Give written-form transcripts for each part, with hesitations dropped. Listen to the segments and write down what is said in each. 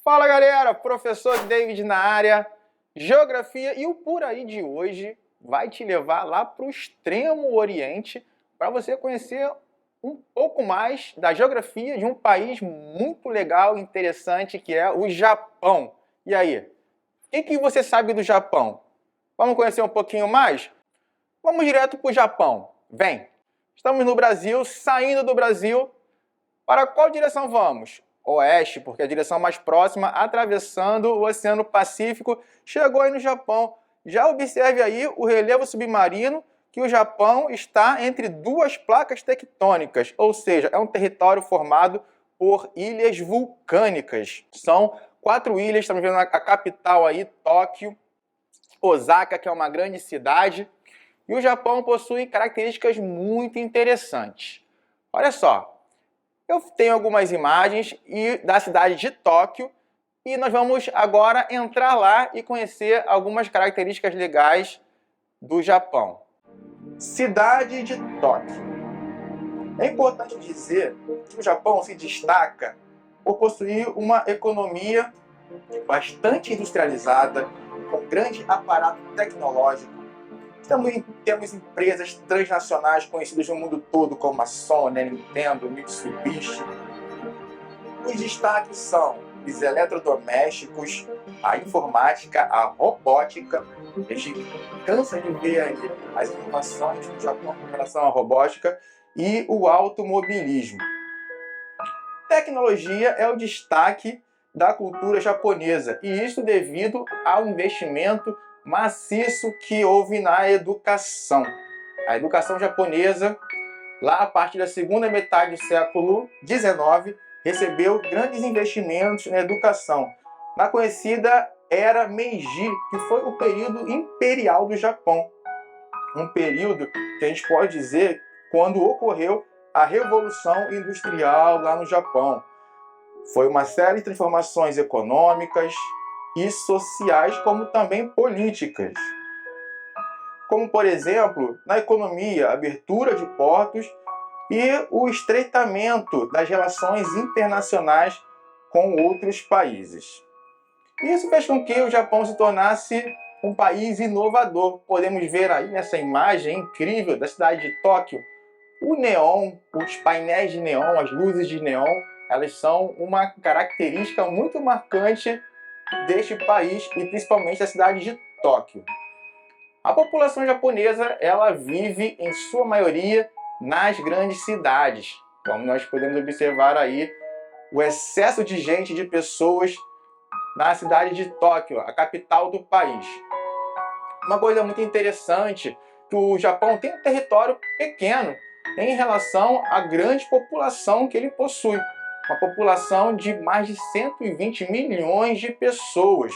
Fala galera, professor David na área, Geografia, e o Por Aí de hoje vai te levar lá para o extremo oriente para você conhecer um pouco mais da geografia de um país muito legal e interessante que é o Japão. E aí, o que você sabe do Japão? Vamos conhecer um pouquinho mais? Vamos direto para o Japão. Vem! Estamos no Brasil, saindo do Brasil. Para qual direção vamos? Oeste, porque é a direção mais próxima, atravessando o Oceano Pacífico, chegou aí no Japão. Já observe aí o relevo submarino, que o Japão está entre duas placas tectônicas, ou seja, é um território formado por ilhas vulcânicas. São 4 ilhas, estamos vendo a capital aí, Tóquio, Osaka, que é uma grande cidade, e o Japão possui características muito interessantes. Olha só. Eu tenho algumas imagens da cidade de Tóquio e nós vamos agora entrar lá e conhecer algumas características legais do Japão. Cidade de Tóquio. É importante dizer que o Japão se destaca por possuir uma economia bastante industrializada, com grande aparato tecnológico. Também temos empresas transnacionais conhecidas no mundo todo, como a Sony, Nintendo, Mitsubishi. Os destaques são os eletrodomésticos, a informática, a robótica. A gente cansa de ver aí as inovações do Japão com relação à robótica e o automobilismo. Tecnologia é o destaque da cultura japonesa, e isso devido ao investimento maciço que houve na educação. A educação japonesa, lá a partir da segunda metade do século XIX, recebeu grandes investimentos na educação, na conhecida Era Meiji, que foi o período imperial do Japão. Um período que a gente pode dizer quando ocorreu a Revolução Industrial lá no Japão. Foi uma série de transformações econômicas e sociais, como também políticas. Como, por exemplo, na economia, a abertura de portos e o estreitamento das relações internacionais com outros países. Isso fez com que o Japão se tornasse um país inovador. Podemos ver aí nessa imagem incrível da cidade de Tóquio, o neon, os painéis de neon, as luzes de neon, elas são uma característica muito marcante deste país e principalmente da cidade de Tóquio. A população japonesa, ela vive em sua maioria nas grandes cidades. Como nós podemos observar aí o excesso de gente, de pessoas na cidade de Tóquio, a capital do país. Uma coisa muito interessante, que o Japão tem um território pequeno em relação à grande população que ele possui. Uma população de mais de 120 milhões de pessoas.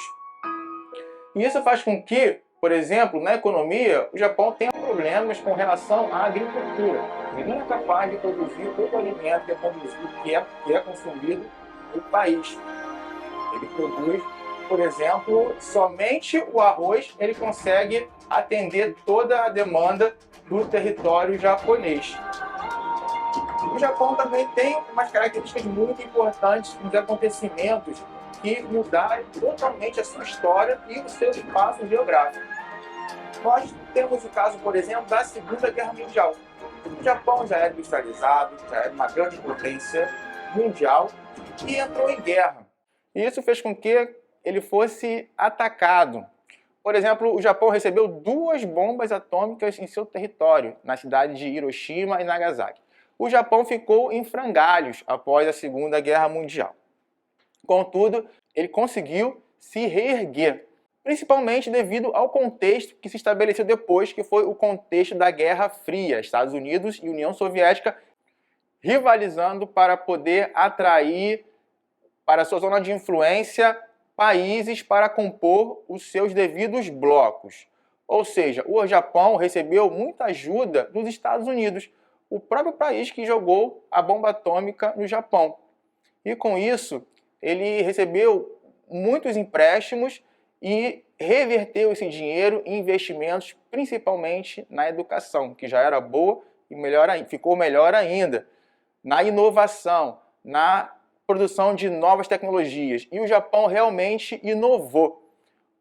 E isso faz com que, por exemplo, na economia, o Japão tenha problemas com relação à agricultura. Ele não é capaz de produzir todo o alimento que é produzido, que é consumido no país. Ele produz, por exemplo, somente o arroz, ele consegue atender toda a demanda do território japonês. O Japão também tem umas características muito importantes nos acontecimentos que mudaram totalmente a sua história e o seu espaço geográfico. Nós temos o caso, por exemplo, da Segunda Guerra Mundial. O Japão já era industrializado, já era uma grande potência mundial e entrou em guerra. E isso fez com que ele fosse atacado. Por exemplo, o Japão recebeu 2 bombas atômicas em seu território, na cidade de Hiroshima e Nagasaki. O Japão ficou em frangalhos após a Segunda Guerra Mundial. Contudo, ele conseguiu se reerguer, principalmente devido ao contexto que se estabeleceu depois, que foi o contexto da Guerra Fria, Estados Unidos e União Soviética rivalizando para poder atrair para sua zona de influência países para compor os seus devidos blocos. Ou seja, o Japão recebeu muita ajuda dos Estados Unidos, o próprio país que jogou a bomba atômica no Japão. E com isso, ele recebeu muitos empréstimos e reverteu esse dinheiro em investimentos, principalmente na educação, que já era boa e ficou melhor ainda, na inovação, na produção de novas tecnologias. E o Japão realmente inovou,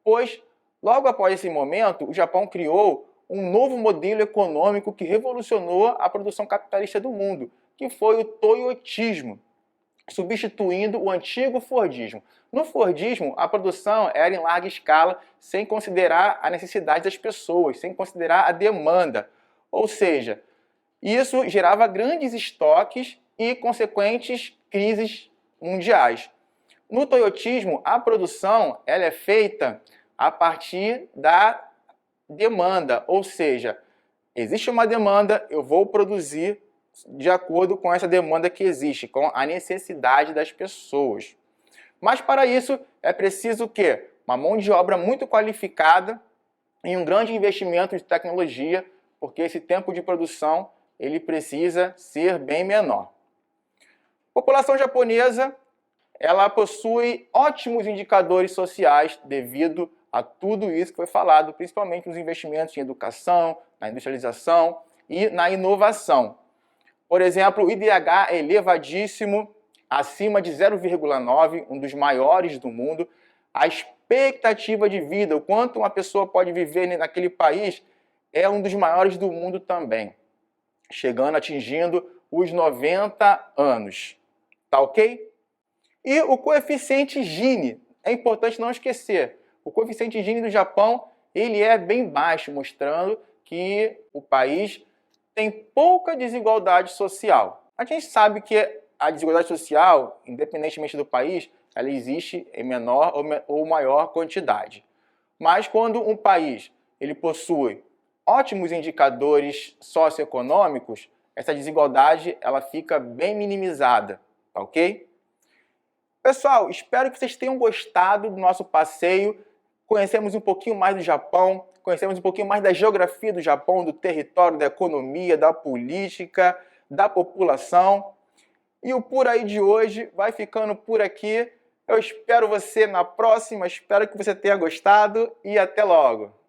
pois logo após esse momento, o Japão criou um novo modelo econômico que revolucionou a produção capitalista do mundo, que foi o toyotismo, substituindo o antigo Fordismo. No Fordismo, a produção era em larga escala, sem considerar a necessidade das pessoas, sem considerar a demanda. Ou seja, isso gerava grandes estoques e consequentes crises mundiais. No toyotismo, a produção ela é feita a partir da demanda, ou seja, existe uma demanda, eu vou produzir de acordo com essa demanda que existe, com a necessidade das pessoas. Mas para isso é preciso o quê? Uma mão de obra muito qualificada e um grande investimento de tecnologia, porque esse tempo de produção ele precisa ser bem menor. A população japonesa ela possui ótimos indicadores sociais devido a tudo isso que foi falado, principalmente nos investimentos em educação, na industrialização e na inovação. Por exemplo, o IDH é elevadíssimo, acima de 0,9, um dos maiores do mundo. A expectativa de vida, o quanto uma pessoa pode viver naquele país, é um dos maiores do mundo também, chegando, atingindo os 90 anos. Tá ok? E o coeficiente Gini, é importante não esquecer, o coeficiente Gini do Japão ele é bem baixo, mostrando que o país tem pouca desigualdade social. A gente sabe que a desigualdade social, independentemente do país, ela existe em menor ou maior quantidade. Mas quando um país ele possui ótimos indicadores socioeconômicos, essa desigualdade ela fica bem minimizada, tá ok? Pessoal, espero que vocês tenham gostado do nosso passeio. Conhecemos um pouquinho mais do Japão, conhecemos um pouquinho mais da geografia do Japão, do território, da economia, da política, da população. E o Por Aí de hoje vai ficando por aqui. Eu espero você na próxima, espero que você tenha gostado e até logo!